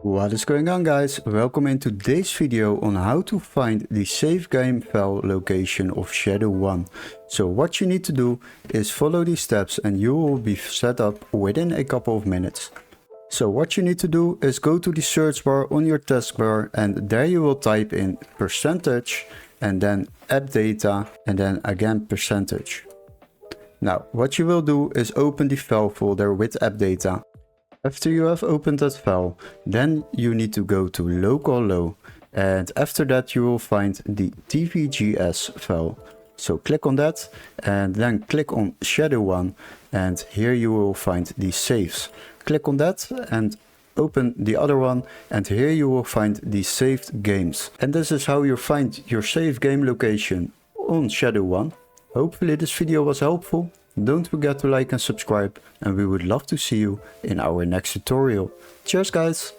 What is going on, guys? Welcome in today's video on how to find the save game file location of Shadow 1. So what you need to do is follow these steps and you will be set up within a couple of minutes. So what you need to do is go to the search bar on your taskbar and there you will type in percentage and then app data and then again percentage. Now what you will do is open the file folder with app data. After you have opened that file, then you need to go to local low, and after that you will find the tvgs file. So click on that and then click on Shadow 1 and here you will find the saves. Click on that and open the other one and here you will find the saved games. And this is how you find your save game location on Shadow 1. Hopefully this video was helpful. Don't forget to like and subscribe and we would love to see you in our next tutorial. Cheers guys!